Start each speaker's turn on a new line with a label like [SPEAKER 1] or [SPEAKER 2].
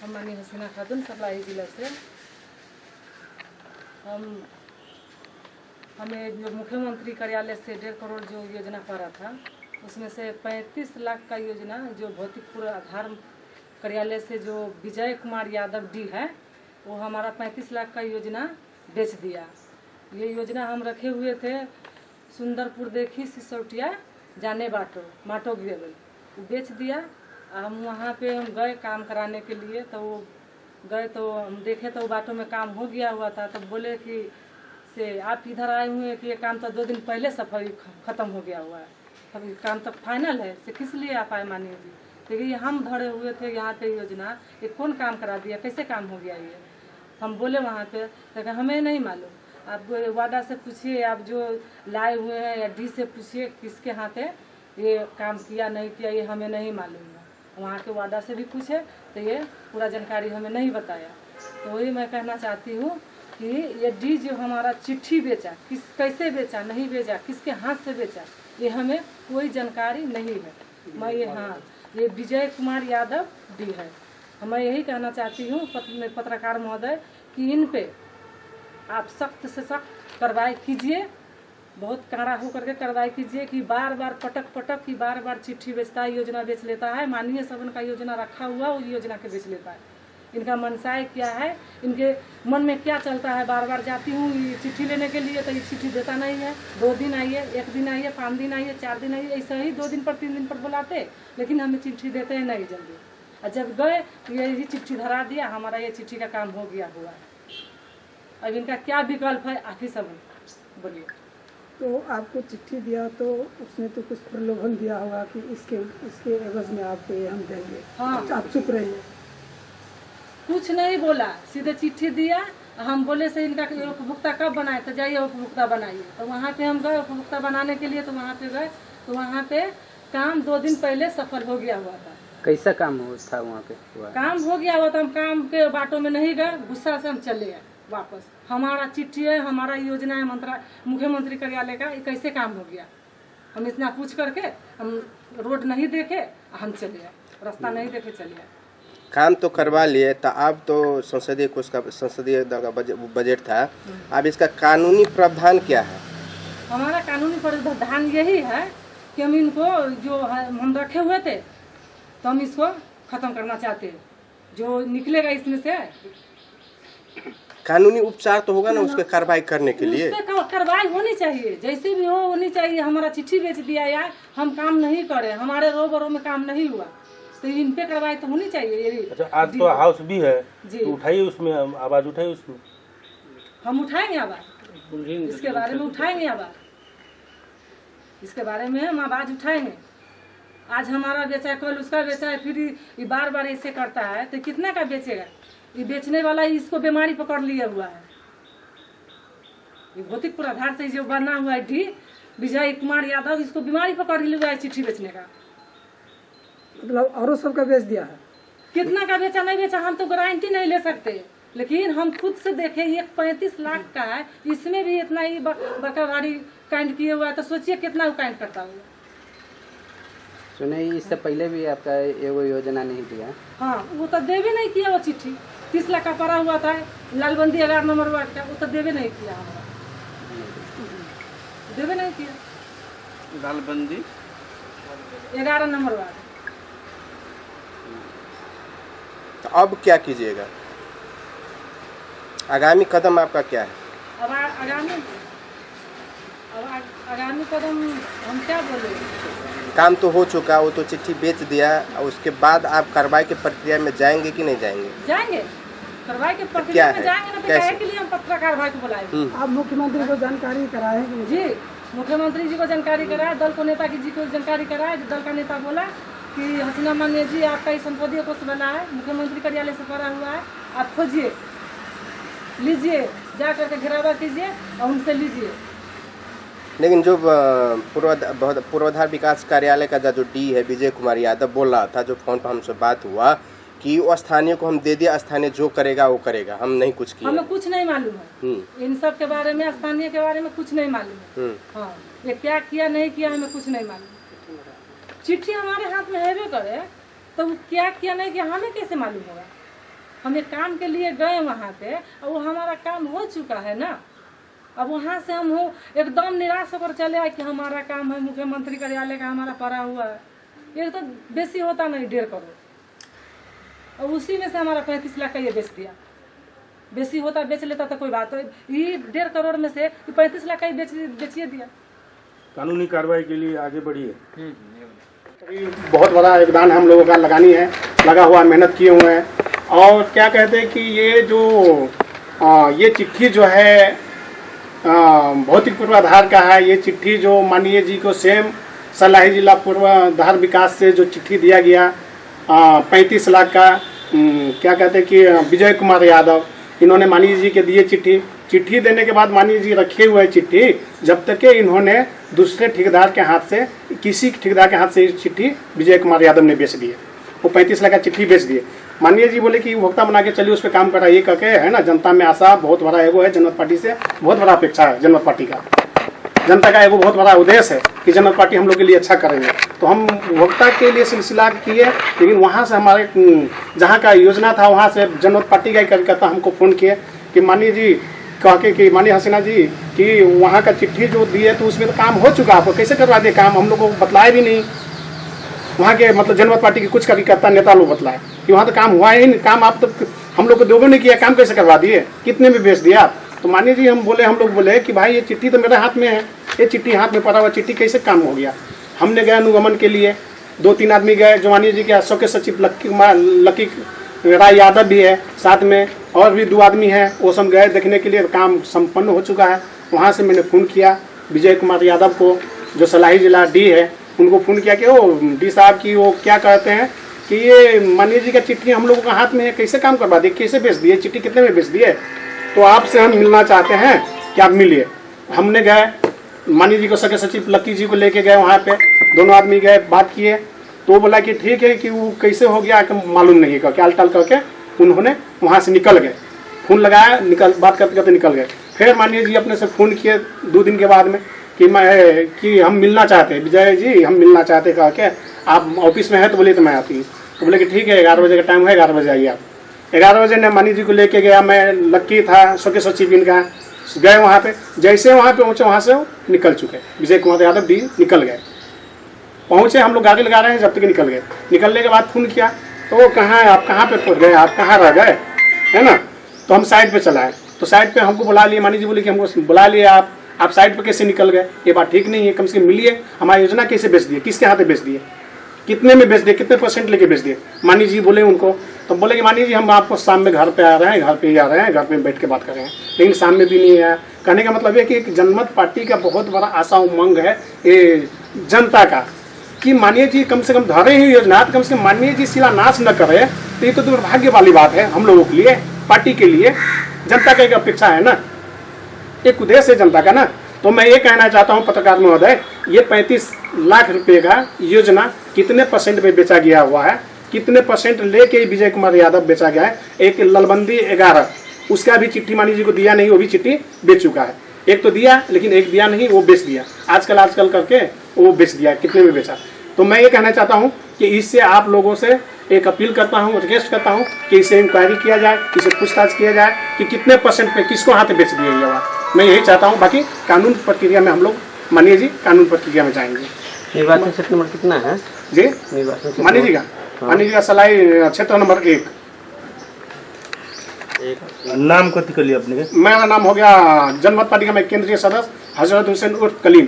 [SPEAKER 1] हम मानी हसीना खातून सप्लाई जिला से। हमें जो मुख्यमंत्री कार्यालय से 1.5 करोड़ जो योजना पड़ा था, उसमें से 35 लाख का योजना जो भौतिकपुर आधार कार्यालय से जो विजय कुमार यादव डी है, वो हमारा 35 लाख का योजना बेच दिया। ये योजना हम रखे हुए थे सुंदरपुर देखी सिसौटिया जाने माटो गिरेबल, वो बेच दिया। हम वहाँ पे हम गए काम कराने के लिए, तो वो गए तो हम देखे तो बाटों में काम हो गया हुआ था। तो बोले कि से आप इधर आए हुए हैं कि ये काम तो 2 दिन पहले सफाई ख़त्म हो गया हुआ है, अब ये काम तो फाइनल है, से किस लिए आप आए मानिए जी? तो ये हम धरे हुए थे यहाँ पे योजना, ये कौन काम करा दिया, कैसे काम हो गया ये? हम बोले वहाँ पे, तो हमें नहीं मालूम, आप वाडा से पूछिए, आप जो लाए हुए हैं या डी से पूछिए किसके हाथ है ये काम किया नहीं किया, ये हमें नहीं मालूम है। वहाँ के वाडा से भी पूछे तो ये पूरा जानकारी हमें नहीं बताया। तो वही मैं कहना चाहती हूँ कि ये डी जो हमारा चिट्ठी बेचा, कैसे बेचा, नहीं बेचा, किसके हाथ से बेचा, ये हमें कोई जानकारी नहीं है। मैं ये विजय कुमार यादव डी है। मैं यही कहना चाहती हूँ पत्रकार महोदय कि इन पे आप सख्त से सख्त कार्रवाई कीजिए, बहुत कड़ा होकर के कार्रवाई कीजिए कि बार बार पटक की बार चिट्ठी बेचता है, योजना बेच लेता है, माननीय सदन का योजना रखा हुआ वो योजना के बेच लेता है। इनका मनसाय क्या है, इनके मन में क्या चलता है? बार बार जाती हूँ चिट्ठी लेने के लिए तो ये चिट्ठी देता नहीं है। 2 दिन आइए, 1 दिन आइए, 5 दिन आइए, 4 दिन आइए, ऐसा ही 2 दिन पर 3 दिन पर बुलाते, लेकिन हमें चिट्ठी देते हैं नहीं जल्दी। और जब गए तो ये चिट्ठी धरा दिया, हमारा ये चिट्ठी का काम हो गया हुआ है। अब इनका क्या विकल्प है, आखिर सब बोलिए।
[SPEAKER 2] तो आपको चिट्ठी दिया तो उसने तो कुछ प्रलोभन दिया होगा कि इसके एवज में आपको ये हम देंगे।
[SPEAKER 1] हाँ,
[SPEAKER 2] आप चुप रहिए।
[SPEAKER 1] कुछ नहीं बोला, सीधे चिट्ठी दिया। हम बोले से इनका उपभोक्ता कब बनाए, तो जाइए उपभोक्ता बनाइए। तो वहाँ पे हम गए उपभोक्ता बनाने के लिए, तो वहाँ पे गए तो वहाँ पे काम 2 दिन पहले सफल हो गया हुआ था।
[SPEAKER 3] कैसा काम था वहाँ पे?
[SPEAKER 1] काम हो गया हुआ था, हम काम के बाटों में नहीं गए, गुस्सा से हम चले गए वापस। हमारा चिट्ठी है, हमारा योजना है मुख्यमंत्री कार्यालय का, ये कैसे काम हो गया? हम इतना पूछ करके हम रोड नहीं देखे, हम चले गए, रास्ता नहीं देखे चले गए।
[SPEAKER 4] काम तो करवा लिए, तो अब तो संसदीय बजट था, अब इसका कानूनी प्रावधान क्या है?
[SPEAKER 1] हमारा कानूनी प्रावधान यही है कि हम इनको जो हम रखे हुए थे तो हम इसको खत्म करना चाहते हैं। जो निकलेगा इसमें से
[SPEAKER 4] कानूनी उपचार तो होगा ना उसके कार्रवाई करने के लिए।
[SPEAKER 1] कार्रवाई होनी चाहिए, जैसे भी हो होनी चाहिए। हमारा चिट्ठी बेच दिया यार, हम काम नहीं करे, हमारे रोबरों में काम नहीं हुआ, तो इन पे कार्रवाई तो होनी चाहिए। ये
[SPEAKER 5] अच्छा, आज तो हाउस भी है तो उठाइए, उसमें आवाज उठाइए, उसमें
[SPEAKER 1] हम उठाएंगे आवाज, इसके बारे में उठाएंगे आवाज, इसके बारे में हम आवाज उठाएंगे। आज हमारा बेचा है, कल उसका बेचा है, फिर ये बार बार ऐसे करता है तो कितना का बेचेगा? ये बेचने वाला इसको बीमारी पकड़ लिया हुआ है। ये भौतिकपुर आधार से जो बना हुआ है डी विजय कुमार यादव, इसको बीमारी पकड़ लिया है चिट्ठी बेचने का।
[SPEAKER 2] मतलब औरों सबका बेच दिया है।
[SPEAKER 1] कितना का बेचा नहीं बेचा हम तो गारंटी नहीं ले सकते, लेकिन हम खुद से देखे ये 35 लाख का है, इसमें भी इतना ही बका भारी कांड किए हुआ है, तो सोचिए कितना वो कांड करता होगा।
[SPEAKER 3] सुने इससे पहले भी आपका एगो योजना नहीं दिया?
[SPEAKER 1] हाँ, वो तो देवे नहीं किया, वो चिट्ठी 30 लाख का पड़ा हुआ था, लालबंदी 11 नंबर वार्ड का, वो तो देवे नहीं किया, हमारा देवे नहीं किया।
[SPEAKER 5] Lalbandi
[SPEAKER 1] 11 number ward.
[SPEAKER 4] तो अब क्या कीजिएगा? आगामी कदम आपका क्या है?
[SPEAKER 1] अब आगामी कदम हम क्या बोले?
[SPEAKER 4] काम तो हो चुका, वो तो चिट्ठी बेच दिया, और उसके बाद आप कार्रवाई की प्रक्रिया में जाएंगे कि नहीं जाएंगे?
[SPEAKER 1] जाएंगे, कार्रवाई की प्रक्रिया में जाएंगे ना, तो काहे के लिए हम पत्रकार भाई को बुलाए?
[SPEAKER 2] आप मुख्यमंत्री को जानकारी कराए
[SPEAKER 1] जी, मुख्यमंत्री जी को जानकारी कराए, दल को नेता जी को जानकारी कराए। दल का नेता बोला कि हसीना मान्य जी आपका ये संसदीय कोष बना है, मुख्यमंत्री कार्यालय से पड़ा हुआ है, आप खोजिए, लीजिए, जा करके घेरावा कीजिए और उनसे लीजिए।
[SPEAKER 4] लेकिन जो पूर्वाधार विकास कार्यालय का जो डी है विजय कुमार यादव बोल रहा था, जो फोन पर हमसे बात हुआ कि वो स्थानीय को हम दे दिया, स्थानीय जो करेगा वो करेगा, हम नहीं कुछ किया।
[SPEAKER 1] हमें कुछ नहीं मालूम है इन सब के बारे में, स्थानीय के बारे में कुछ नहीं मालूम है। हाँ, ये क्या किया नहीं किया हमें कुछ नहीं मालूम। चिट्ठी हमारे हाथ में है भी करे तो क्या किया नहीं किया हमें कैसे मालूम होगा? हम एक काम के लिए गए वहाँ पे और वो हमारा काम हो चुका है ना। अब वहाँ से हम हो एकदम निराश होकर चले आए कि हमारा काम है, मुख्यमंत्री कार्यालय का हमारा पड़ा हुआ है, ये तो बेसी होता नहीं 1.5 करोड़, और उसी में से हमारा 35 लाख का ये बेच दिया। बेसी होता बेच लेता तो कोई बात, तो ये 1.5 करोड़ में से 35 लाख का ही बेचिए दिया।
[SPEAKER 5] कानूनी कार्रवाई के लिए आगे बढ़ी है।
[SPEAKER 6] बहुत बड़ा योगदान हम लोगों का लगानी है, लगा हुआ मेहनत किए हुए हैं। और क्या कहते हैं कि ये जो ये चिट्ठी जो है भौतिक पूर्वाधार का है। ये चिट्ठी जो माननीय जी को सेम सलाही जिला पूर्वाधार विकास से जो चिट्ठी दिया गया 35 लाख का, क्या कहते हैं कि विजय कुमार यादव, इन्होंने माननीय जी के दिए चिट्ठी देने के बाद माननीय जी रखे हुए चिट्ठी, जब तक कि इन्होंने दूसरे ठेकेदार के हाथ से, किसी ठेकेदार के हाथ से ये चिट्ठी विजय कुमार यादव ने बेच दी है। वो 35 लाख का चिट्ठी बेच दिए। माननीय जी बोले कि उपभोक्ता बना के चलिए, उस पर काम कराइए करके, है ना। जनता में आशा बहुत बड़ा एगो है, जनमत पार्टी से बहुत बड़ा अपेक्षा है जनमत पार्टी का। जनता का एगो बहुत बड़ा उद्देश्य है कि जनमत पार्टी हम लोग के लिए अच्छा करेंगे। तो हम उपभोक्ता के लिए सिलसिला किए, लेकिन वहाँ से हमारे जहाँ का योजना था वहाँ से जनमत पार्टी का ही कार्यकर्ता हमको फ़ोन किए कि माननीय जी कह के कि माननीय हसीना जी कि वहाँ का चिट्ठी जो दी है तो उसमें तो काम हो चुका, आपको कैसे करवा दिए काम, हम लोग को बतलाए भी नहीं। वहाँ के मतलब जनमत पार्टी के कुछ कार्यकर्ता नेता लोग बतलाए कि वहाँ तो काम हुआ ही नहीं, काम आप तो हम लोग को दोगुना नहीं किया, काम कैसे करवा दिए, कितने में बेच दिया आप। तो माननीय जी हम लोग बोले कि भाई ये चिट्ठी तो मेरे हाथ में है, ये चिट्ठी हाथ में पड़ा हुआ चिट्ठी कैसे काम हो गया। हमने गए अनुगमन के लिए, 2-3 आदमी गए, जो माननीय जी के अशोक के सचिव लक्की राय यादव भी है साथ में, और भी 2 आदमी हैं, वो सब गए देखने के लिए। काम संपन्न हो चुका है। वहाँ से मैंने फ़ोन किया विजय कुमार यादव को, जो सलाही जिला डी है, उनको फ़ोन किया कि वो डी साहब की वो क्या कहते हैं कि ये माननीय जी का चिट्ठी हम लोगों का हाथ में है, कैसे काम करवा दिए, कैसे बेच दिए, चिट्ठी कितने में बेच दिए, तो आपसे हम मिलना चाहते हैं कि आप मिलिए। हमने गए माननीय जी को सके सचिव लक्की जी को लेके गए वहाँ पे, दोनों आदमी गए, बात किए, तो बोला कि ठीक है कि वो कैसे हो गया कि मालूम नहीं का, क्या टाल करके उन्होंने वहाँ से निकल गए। फ़ोन लगाया, बात करते करते निकल गए। फिर माननीय जी अपने से फ़ोन किए 2 दिन के बाद में कि हम मिलना चाहते हैं, विजय जी हम मिलना चाहते हैं, कहा क्या आप ऑफिस में है, तो बोले तो मैं आती हूँ। तो बोले कि ठीक है 11 बजे का टाइम है, 11 बजे आइए आप। 11 बजे ने माननीय जी को लेके गया, मैं लक्की था सो के सचिव इनका, गए वहाँ पे। जैसे वहाँ पे पहुँचे, वहाँ से वो निकल चुके, विजय कुमार यादव डी निकल गए। पहुँचे, हम लोग गाड़ी लगा रहे हैं, जब तक निकल गए। निकलने के बाद फ़ोन किया तो वो कहाँ है, आप कहाँ पे पहुँच गए, आप कहाँ रह गए, है ना। तो हम साइड पे चलाए, तो साइड पे हमको बुला लिए। माननीय जी बोले कि हमको बुला लिए आप साइड पे कैसे निकल गए, ये बात ठीक नहीं है, कम से कम मिलिए, हमारी योजना कैसे बेच दिए, किसके हाथ में बेच दिए, कितने में बेच दिए, कितने % लेके बेच दिए। माननीय जी बोले उनको, तो बोले कि माननीय जी हम आपको शाम में घर पे आ रहे हैं, घर पे ही आ रहे हैं, घर पे बैठ के बात कर रहे हैं, लेकिन शाम में भी नहीं आया। कहने का मतलब है कि एक जनमत पार्टी का बहुत बड़ा आशा उमंग है ये जनता का कि माननीय जी कम से कम धरे ही योजना, कम से कम माननीय जी शिलान्यास न करे, तो ये तो दुर्भाग्य वाली बात है हम लोगों के लिए, पार्टी के लिए। जनता का एक अपेक्षा है ना, एक उद्देश्य है जनता का ना। तो मैं ये कहना चाहता हूँ पत्रकार महोदय, ये 35 लाख रुपए का योजना कितने % पे बेचा गया हुआ है, कितने % लेके विजय कुमार यादव बेचा गया है। एक ललबंदी 11 उसका भी चिट्ठी माननीय जी को दिया नहीं, वो भी चिट्ठी बेच चुका है। एक तो दिया लेकिन एक दिया नहीं, वो बेच दिया, आजकल करके वो बेच दिया, कितने में बेचा। तो मैं ये कहना चाहता हूँ कि इससे आप लोगों से एक अपील करता हूँ, रिक्वेस्ट करता हूँ कि इसे इंक्वायरी किया जाए, इसे पूछताछ किया जाए कि कितने % पे किसको हाथ बेच दिया गया हुआ। मैं यही चाहता हूँ। बाकी कानून प्रक्रिया में हम लोग माननीय जी कानून प्रक्रिया में जाएंगे।
[SPEAKER 3] निर्वाचन क्षेत्र नंबर कितना है
[SPEAKER 6] जी?
[SPEAKER 3] निर्वाचन
[SPEAKER 6] माननीय जी का माननीय जी का सलाई क्षेत्र नंबर 1।
[SPEAKER 5] नाम कथी कर लिया अपने?
[SPEAKER 6] मेरा नाम हो गया जनमत पार्टी का मैं केंद्रीय सदस्य हजरत हुसैन उर्फ कलीम।